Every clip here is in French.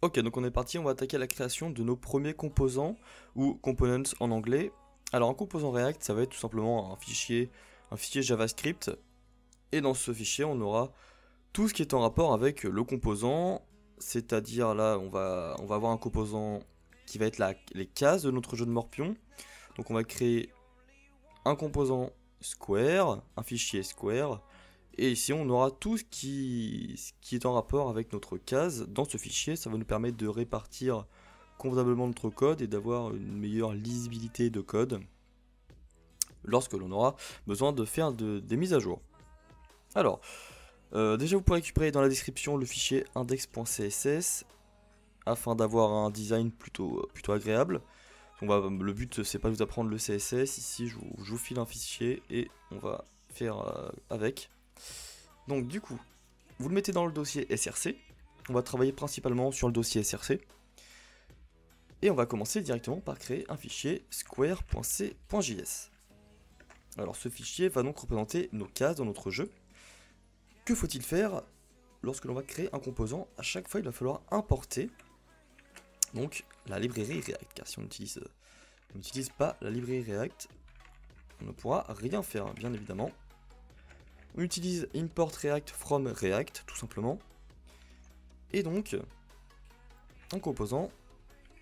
Ok, donc on est parti, on va attaquer la création de nos premiers composants, ou components en anglais. Alors un composant React, ça va être tout simplement un fichier JavaScript, et dans ce fichier, on aura tout ce qui est en rapport avec le composant, c'est-à-dire là, on va avoir un composant qui va être les cases de notre jeu de morpion. Donc on va créer un composant square, un fichier square, et ici on aura tout ce qui est en rapport avec notre case dans ce fichier. Ça va nous permettre de répartir convenablement notre code et d'avoir une meilleure lisibilité de code lorsque l'on aura besoin de faire des mises à jour. Alors, déjà vous pouvez récupérer dans la description le fichier index.css afin d'avoir un design plutôt agréable. Le but c'est pas de vous apprendre le CSS, ici je vous file un fichier et on va faire avec. Donc du coup, vous le mettez dans le dossier src, on va travailler principalement sur le dossier src, et on va commencer directement par créer un fichier square.c.js. Alors ce fichier va donc représenter nos cases dans notre jeu. Que faut-il faire lorsque l'on va créer un composant? À chaque fois il va falloir importer donc la librairie React, car si on n'utilise pas la librairie React, on ne pourra rien faire, bien évidemment. On utilise import React from React, tout simplement. Et donc, un composant,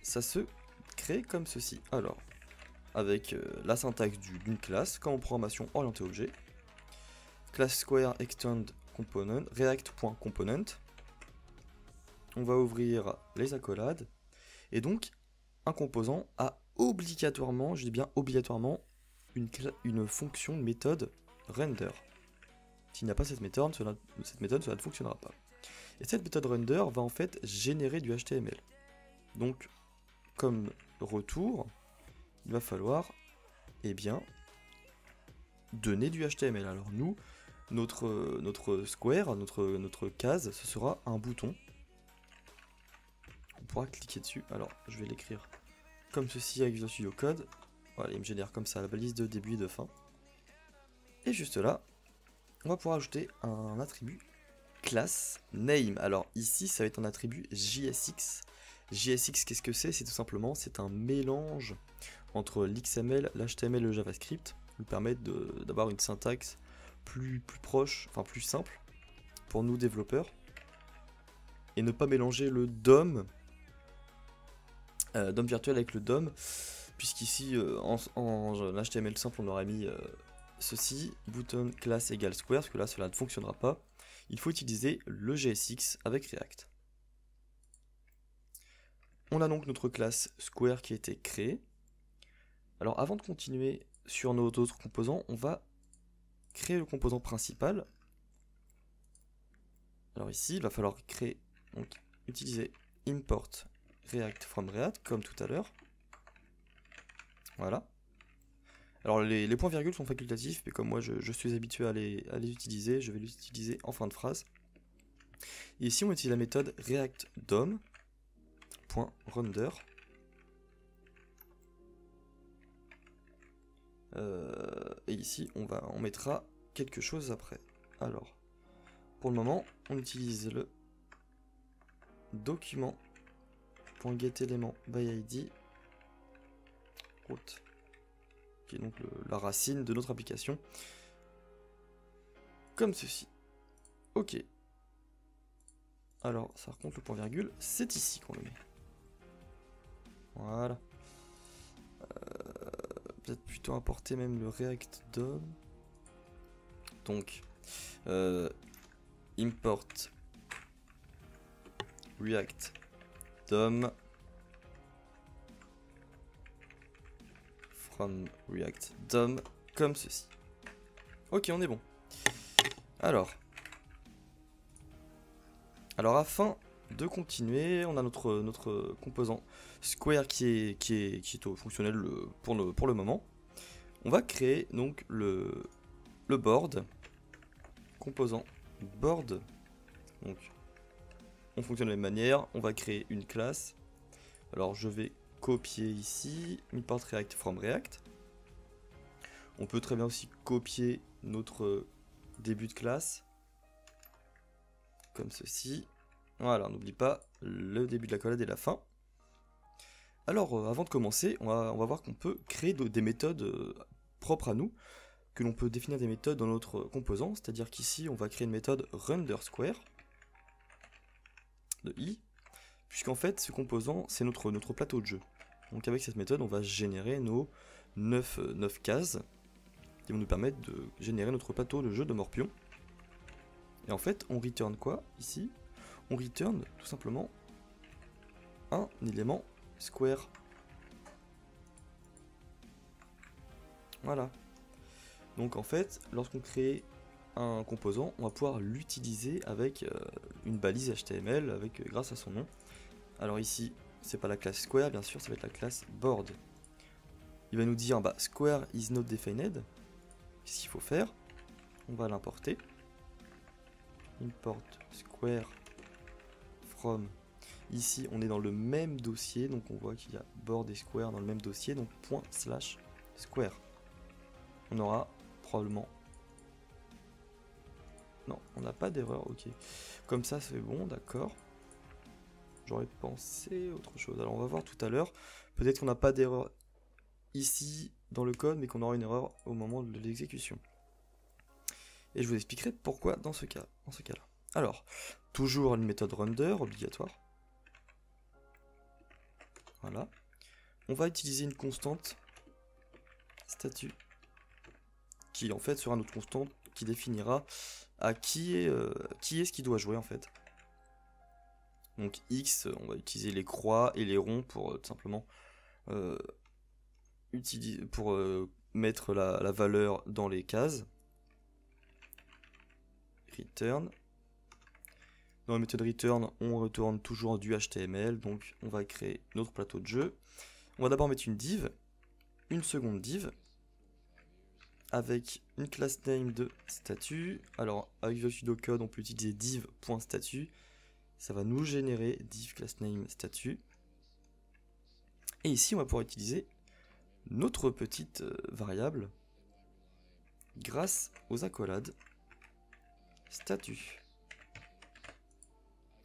ça se crée comme ceci. Alors, avec la syntaxe d'une classe, comme en programmation orientée objet. Class square extend component, react.component. On va ouvrir les accolades. Et donc, un composant a obligatoirement, je dis bien obligatoirement, une fonction, une méthode render. S'il n'y a pas cette méthode, cela ne fonctionnera pas. Et cette méthode render va en fait générer du HTML. Donc, comme retour, il va falloir, eh bien, donner du HTML. Alors nous, notre square, notre case, ce sera un bouton. On pourra cliquer dessus. Alors, je vais l'écrire comme ceci avec Visual Studio Code. Voilà, il me génère comme ça la balise de début et de fin. Et juste là, on va pouvoir ajouter un attribut class name. Alors ici, ça va être un attribut JSX. JSX, qu'est-ce que c'est? C'est tout simplement, c'est un mélange entre l'XML, l'HTML et le JavaScript, qui nous permettent d'avoir une syntaxe plus proche, enfin plus simple pour nous développeurs, et ne pas mélanger le DOM, DOM virtuel avec le DOM, puisqu'ici en HTML simple on aurait mis ceci, button class égale square, parce que là cela ne fonctionnera pas. Il faut utiliser le JSX avec React. On a donc notre classe square qui a été créée. Alors avant de continuer sur nos autres composants, on va créer le composant principal. Alors ici, il va falloir utiliser import React from React, comme tout à l'heure. Voilà. Alors les points virgules sont facultatifs, mais comme moi je suis habitué à les utiliser, je vais les utiliser en fin de phrase. Et ici on utilise la méthode React DOM.render. Et ici on mettra quelque chose après. Alors, pour le moment, on utilise le document.getElement by ID root, qui est donc la racine de notre application, comme ceci. Ok. Alors, ça raconte le point virgule, c'est ici qu'on le met. Voilà. Peut-être plutôt importer même le React DOM. Donc, import React DOM from React DOM, comme ceci. Ok, on est bon. Alors afin de continuer, on a notre composant square qui est au fonctionnel pour le moment. On va créer donc le board, composant board. Donc on fonctionne de la même manière, on va créer une classe. Alors je vais copier ici, import React from React. On peut très bien aussi copier notre début de classe, comme ceci. Voilà, on n'oublie pas le début de l'accolade et la fin. Alors, avant de commencer, on va voir qu'on peut créer des méthodes propres à nous, que l'on peut définir des méthodes dans notre composant, c'est-à-dire qu'ici, on va créer une méthode renderSquare de i, puisqu'en fait, ce composant, c'est notre plateau de jeu. Donc avec cette méthode, on va générer nos 9 cases, qui vont nous permettre de générer notre plateau de jeu de Morpion. Et en fait, on return quoi, ici? On return, tout simplement, un élément square. Voilà. Donc en fait, lorsqu'on crée un composant, on va pouvoir l'utiliser avec une balise HTML grâce à son nom. Alors ici, c'est pas la classe square, bien sûr, ça va être la classe board. Il va nous dire bah, square is not defined. Qu'est-ce qu'il faut faire? On va l'importer. Import square from. Ici, on est dans le même dossier, donc on voit qu'il y a board et square dans le même dossier, donc ./square. On aura probablement... Non, on n'a pas d'erreur, ok. Comme ça, c'est bon, d'accord. J'aurais pensé autre chose. Alors, on va voir tout à l'heure. Peut-être qu'on n'a pas d'erreur ici dans le code, mais qu'on aura une erreur au moment de l'exécution. Et je vous expliquerai pourquoi dans ce cas-là. Alors, toujours une méthode render obligatoire. Voilà. On va utiliser une constante statut qui en fait sera notre constante qui définira à qui est ce qui doit jouer en fait. Donc x, on va utiliser les croix et les ronds pour tout simplement mettre la valeur dans les cases. Return. Dans la méthode return, on retourne toujours du HTML, donc on va créer notre plateau de jeu. On va d'abord mettre une div, une seconde div, avec une class name de statut. Alors avec Visual Studio Code, on peut utiliser div.statut. Ça va nous générer div class name statut. Et ici, on va pouvoir utiliser notre petite variable grâce aux accolades statut.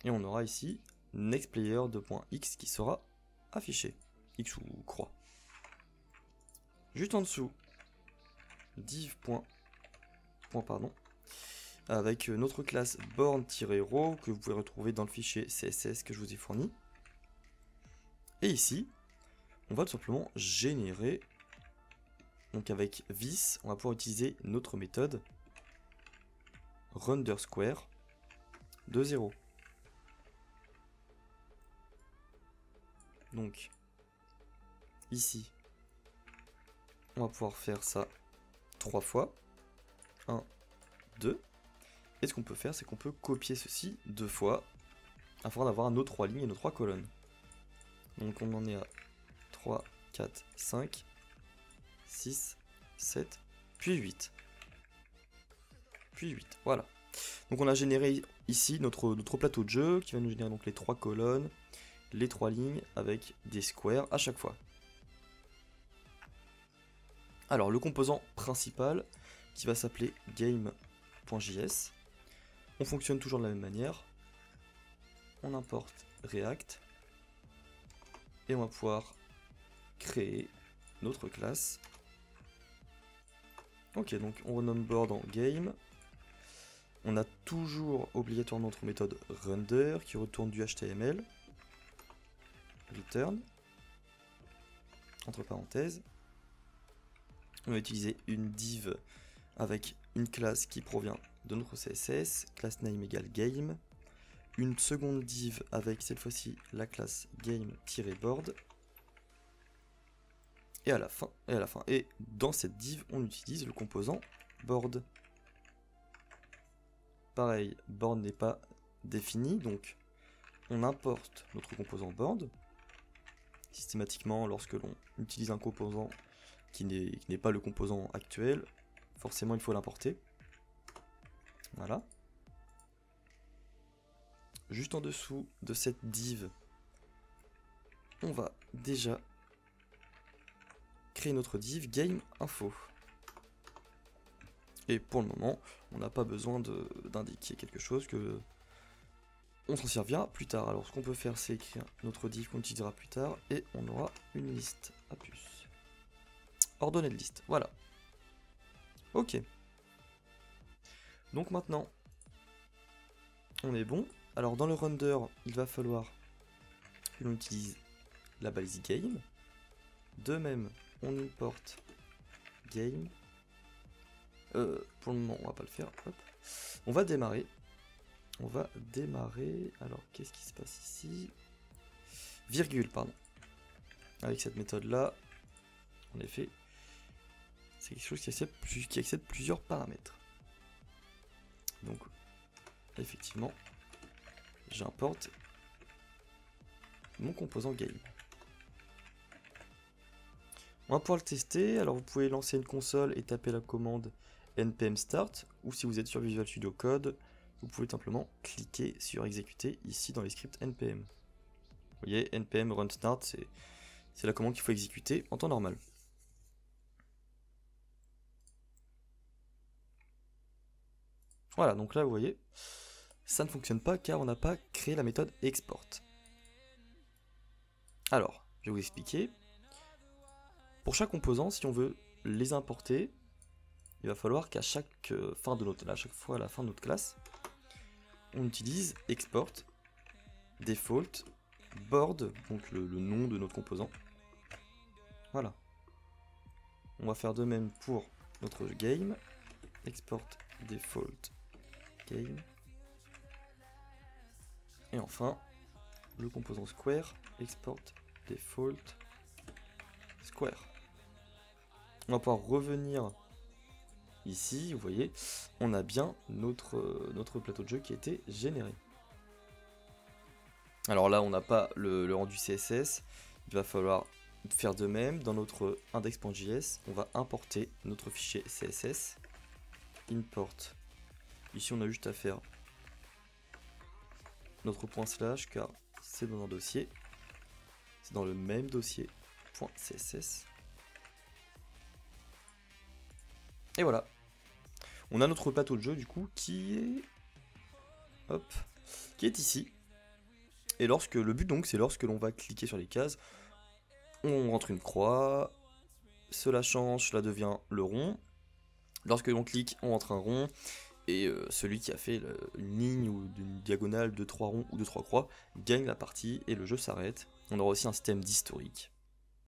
Et on aura ici nextPlayer.x qui sera affiché, x ou croix. Juste en dessous, div. Avec notre classe born-row que vous pouvez retrouver dans le fichier CSS que je vous ai fourni. Et ici, on va tout simplement générer, donc avec this, on va pouvoir utiliser notre méthode renderSquare de 0. Donc, ici, on va pouvoir faire ça 3 fois. 1, 2. Et ce qu'on peut faire, c'est qu'on peut copier ceci 2 fois, afin d'avoir nos 3 lignes et nos 3 colonnes. Donc on en est à 3, 4, 5, 6, 7, puis 8. Puis 8, voilà. Donc on a généré ici notre plateau de jeu, qui va nous générer donc les 3 colonnes, les 3 lignes, avec des squares à chaque fois. Alors le composant principal, qui va s'appeler game.js, on fonctionne toujours de la même manière. On importe React et on va pouvoir créer notre classe. Ok, donc on renomme board en game. On a toujours obligatoirement notre méthode render qui retourne du HTML. Return. Entre parenthèses. On va utiliser une div avec une classe qui provient de notre CSS, class name égale game, une seconde div avec cette fois-ci la classe game-board, et à la fin, et dans cette div, on utilise le composant board. Pareil, board n'est pas défini, donc on importe notre composant board. Systématiquement, lorsque l'on utilise un composant qui n'est pas le composant actuel, forcément il faut l'importer. Voilà. Juste en dessous de cette div, on va déjà créer notre div game-info. Et pour le moment, on n'a pas besoin d'indiquer quelque chose que on s'en servira plus tard. Alors ce qu'on peut faire, c'est écrire notre div qu'on utilisera plus tard, et on aura une liste à puce. Ordonnée de liste, voilà. Ok. Donc maintenant, on est bon. Alors dans le render, il va falloir que l'on utilise la balise game. De même, on importe game. Pour le moment, on va pas le faire. Hop. On va démarrer. Alors, qu'est-ce qui se passe ici? Virgule, pardon. Avec cette méthode-là, en effet, c'est quelque chose qui accepte plusieurs paramètres. Donc, effectivement, j'importe mon composant game. On va pouvoir le tester. Alors, vous pouvez lancer une console et taper la commande npm start, ou si vous êtes sur Visual Studio Code, vous pouvez simplement cliquer sur exécuter ici dans les scripts npm. Vous voyez, npm run start, c'est la commande qu'il faut exécuter en temps normal. Voilà, donc là vous voyez, ça ne fonctionne pas car on n'a pas créé la méthode export. Alors, je vais vous expliquer. Pour chaque composant, si on veut les importer, il va falloir qu'à chaque fois à la fin de notre classe, on utilise export default board, donc le nom de notre composant. Voilà. On va faire de même pour notre game, export default game. Et enfin, le composant square, export default square. On va pouvoir revenir ici, vous voyez, on a bien notre plateau de jeu qui a été généré. Alors là, on n'a pas le rendu CSS, il va falloir faire de même. Dans notre index.js, on va importer notre fichier CSS, import. Ici, on a juste à faire notre point slash, car c'est dans un dossier, c'est dans le même dossier .css. Et voilà, on a notre plateau de jeu du coup qui est ici. Et le but donc c'est lorsque l'on va cliquer sur les cases, on rentre une croix, cela change, cela devient le rond. Lorsque l'on clique, on rentre un rond, et celui qui a fait une ligne ou une diagonale de 3 ronds ou de 3 croix gagne la partie et le jeu s'arrête. On aura aussi un système d'historique.